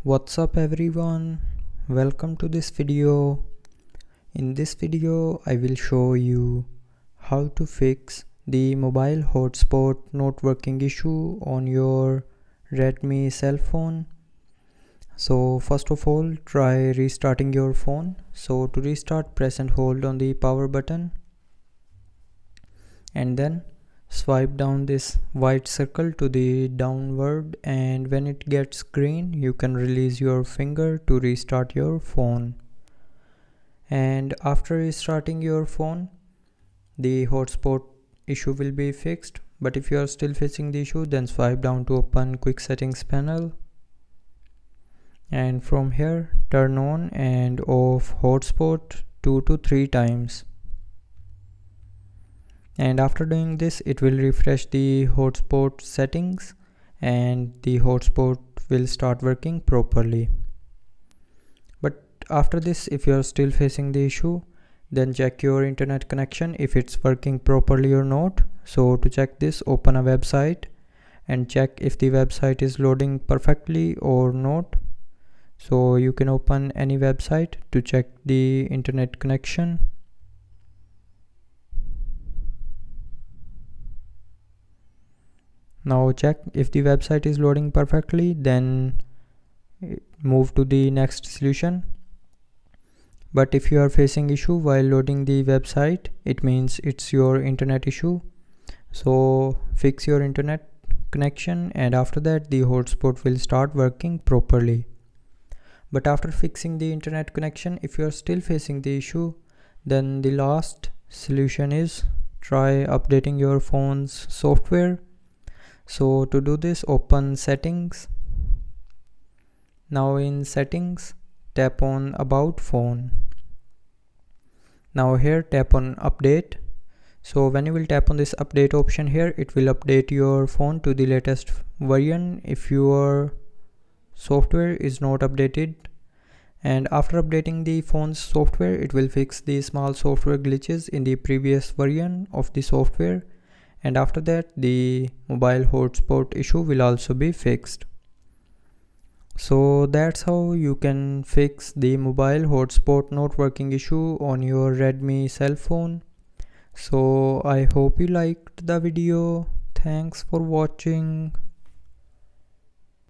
What's up everyone, welcome to this video. In this video I will show you how to fix the mobile hotspot not working issue on your Redmi cell phone. So first of all, try restarting your phone. So to restart, press and hold on the power button and then swipe down this white circle to the downward, and when it gets green you can release your finger to restart your phone. And after restarting your phone, the hotspot issue will be fixed. But if you are still facing the issue, then swipe down to open quick settings panel, and from here turn on and off hotspot 2 to 3 times. And after doing this, it will refresh the hotspot settings and the hotspot will start working properly. But after this, if you are still facing the issue, then check your internet connection if it's working properly or not. So to check this, open a website and check if the website is loading perfectly or not. So you can open any website to check the internet connection. Now check if the website is loading perfectly, then move to the next solution. But if you are facing issue while loading the website, it means it's your internet issue. So fix your internet connection, and after that the hotspot will start working properly. But after fixing the internet connection, if you are still facing the issue, then the last solution is try updating your phone's software. So to do this, open settings. Now in settings, tap on about phone. Now here tap on update. So when you will tap on this update option here, it will update your phone to the latest version if your software is not updated. And after updating the phone's software, it will fix the small software glitches in the previous version of the software. And after that, the mobile hotspot issue will also be fixed. So that's how you can fix the mobile hotspot not working issue on your Redmi cell phone. So I hope you liked the video. Thanks for watching.